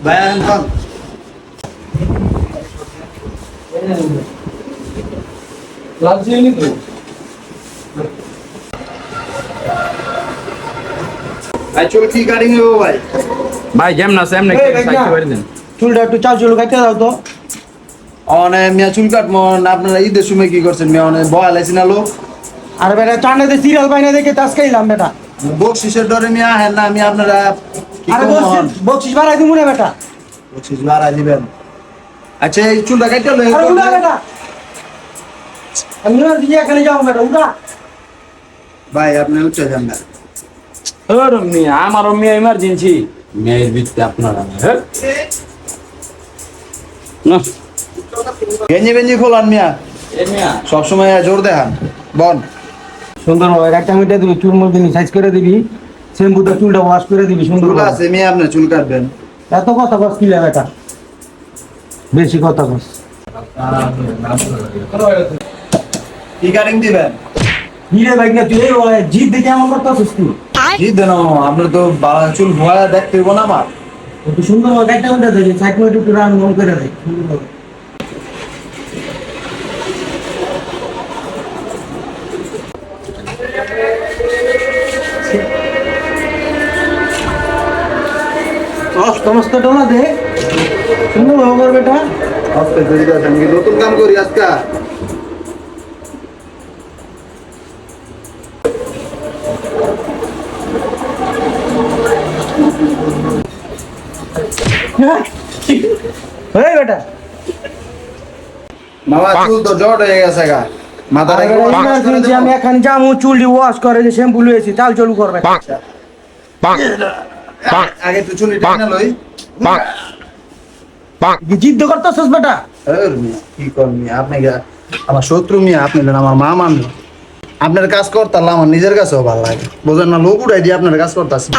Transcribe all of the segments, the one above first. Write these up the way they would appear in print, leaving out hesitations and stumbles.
ভাই এখন লাগছে নি তো ভাই চুল কি কাটিং হবো ভাই? ভাই যেমন আছে এমনি সাইড করে দেন। চুলটা একটু চাল চুল কাটতে দাও তো। অনে মিয়া চুল কাটবো আপনারা ঈদের সময় কি করছেন মিয়া? অনে বয়ালাইছি না লোক আর বেটা চান্নাতে সিরিয়াল পাই না দেখে তাস খাইলাম বেটা। বকশিসের ডরে মিয়া হেন না আমি আপনারা কি আরে করবেন? বকশিস বাড়াই দিমু না বেটা। বকশিস বাড়াই দিবেন। আচ্ছা এই চুলটা কাটতে লই আরে উড়া বেটা, আমি না দিয়ে এখানে যাও বেটা উড়া। ভাই আপনি উঠে যান না। ওর মিয়া আমারও মিয়া ইমার্জেন্সি মেয়ের ভিত্তি আপনারা হ্যাঁ না গেঞ্জি বেঞ্জি খোলান মিয়া, এ মিয়া সবসময় জোর দেখান বন। সুন্দর ভাবে একটা মিটা দিবি, চুল মুল দিবি, সাইজ করে দিবি, শ্যাম্পুতে চুলটা ওয়াশ করে দিবি সুন্দর চুল করে। আছে মিয়া আপনি চুল কাটবেন? এত কথা কস কি বেটা, বেশি কথা কস। কি কাটিং দিবেন? হিরে ভাই না তুই এই জিদ দেখে এমন করতেছিস তুই। জি দেন আপনার তো চুল ভয়া দেখতে হইব না আমার। একটু সুন্দর ভাবে একটা মিটা দিবি, সাইড করে একটু রান মন করে দে সুন্দর ভাবে। সমস্ত ডলা দে সুন্দর ভাবে কর বেটা। আজকে দেরি আছে আমি কি নতুন কাম করি আজকে? এই বেটা মামা চুল তো জট হয়ে গেছে গা, মাথাটা আরে একটু বেটা, wash করে emergency, দেবো? আমি এখন যাবো চুলটি ওয়াশ করে যে শ্যাম্পু লয়েছি চাল চালু করবে। আগে তো চুলি টাইনা লই। জিদ্দ করতেছিস বেটা। এর মিয়া, কি করবি আপনি? আমার শত্রু মিয়া আপনি হলেন আমার মা মান। আপনার কাজ করতাম আমার নিজের কাছেও ভালো লাগে, বোঝেন না? লোক উঠাই দিয়ে আপনার কাজ করতেছি।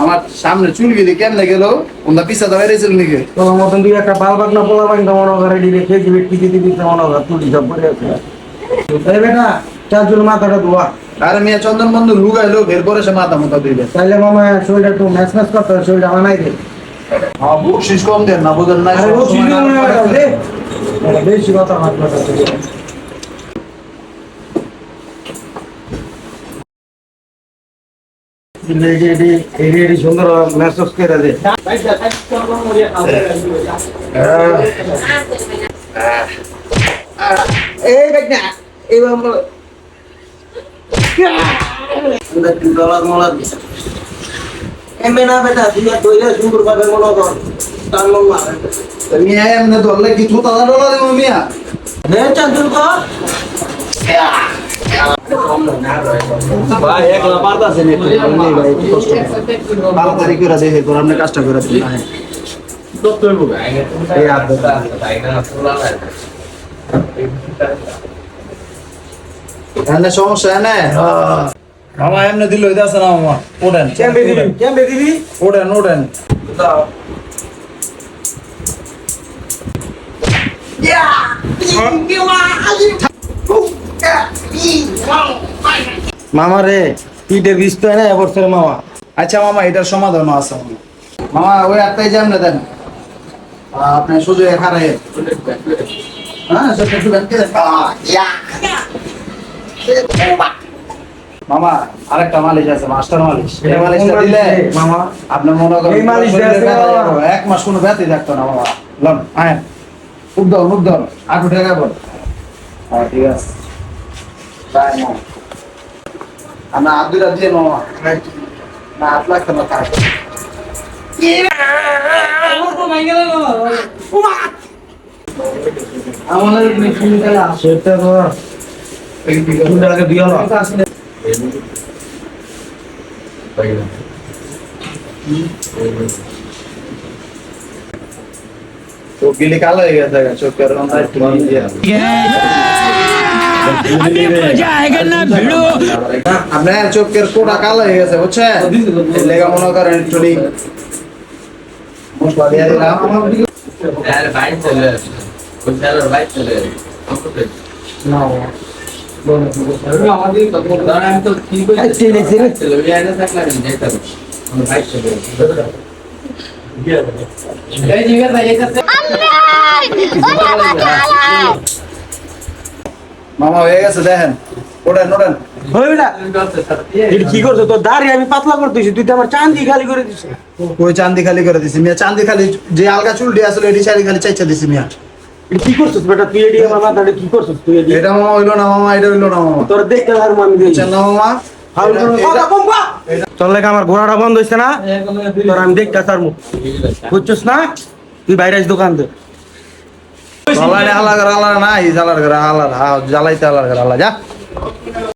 আমার সামনে চুলগিরি কেমনে গেল? ওন্দা পিছা দাবাই রেছিল নাকি? তোর মতন তুই একটা বাল বাগনা পোলা বাগনা মনে করে দিলে খেয়ে দিবি টিকে দিবি মনে করে তুলি সব পড়ে আছে। এই বেটা চাল চুল মাথাটা ধোয়া। আরে মিয়া চন্দন বন্ধু লুগাইলো বের করে সে মাথা মতো দিবে। তাইলে মামা শরীরটা একটু ম্যাচ ম্যাচ করতে হবে, শরীরটা বানাই দে। বকশিস কম দেন না, বোঝেন না? আরে ও সিঁড়ি মনে হয় বেটা, দে। বেশি কথা হাত কথা সুন্দর মেসেজ করে দে। এই দেখ না এইবার ডলার মলার এমবে না বেটা, তুই দইলে সুন্দর ভাবে মনে কর তার মন মারে। মিয়া এমনি ধরলে কি থুতা ডলা দেবো মিয়া? নে চাঁদুল কর ভাই একলা পারতাছেন একটু নেই ভাই, একটু কষ্ট তাড়াতাড়ি করে দেখে তোর আপনি কাজটা করে দিন। এই আদা এনে সমস্যা এনে মামা এমনি দিল হইতাছে না মামা। ওঠেন কেমবে দিবি ওঠেন ওঠেন। মামা রে পিঠে বিষ তো না এবছর মামা। আচ্ছা মামা এটার সমাধান আছে মামা। মামা ওই একটাই জাম না দেন আপনি শুধু এখানে হ্যাঁ সেটা একটু ব্যাংকে দেন। মামা আরেকটা মালিশ আছে, মাস্টার মালিশ। এই মালিশটা দিলে মামা আপনার মনে করেন এই মালিশ দেওয়া আছে মামা। এক মাস কোনো ব্যথা থাকতো না মামা। লন আয় মুখ ধর আটু ঠেকা বল। হ্যাঁ ঠিক আছে বাই মামা। আমরা হাত দুইটা দিয়ে মামা না হাত লাগতো না থাক। আমাদের সেটা তো চুলটাকে দিয়ে হলো। চোখ গিলি কালো হয়ে গেছে চোখের রঙটা একটু দিয়ে আপনার চোখের কোটা কালো হয়ে গেছে বুঝছেন? লেগা মনে করেন একটু মশলা দিয়ে দিলাম यार बाइक चले कुछ यार बाइक चले না আমাদের তো ধর আমি তো কি কই চলে यार না থাকলে আমি যাইতাম আমি বাইক চলে এই জিগার ভাই এটাতে মামা হয়ে গেছে দেখেন ওঠেন ওঠেন ওই বেটা এটা কি করছো তোর দাড়ি আমি পাতলা করে দিছি তুই তো আমার চাঁদি খালি করে দিছিস ওই চান্দি খালি করে দিছি মিয়া চান্দি খালি যে আলগা চুলটি আসলে এটি শাড়ি খালি চাইচা দিছি মিয়া এটা কি করছিস বেটা তুই এডি আমার মাথাটা কি করছিস তুই এডি এটা মামা হইলো না মামা এটা হইলো না মামা তোর দেখতে আর আমি দিই বুঝছেন না মামা তোর লেগে আমার ঘোড়াটা বন্ধ হইছে না তোর আমি দেখতে তার মুখ বুঝছিস না তুই বাইরে আস দোকান দে জ্বালাইলে হালা করে হালা নাই জ্বালার করে হালা জ্বালাইতে হালার করে হালা যা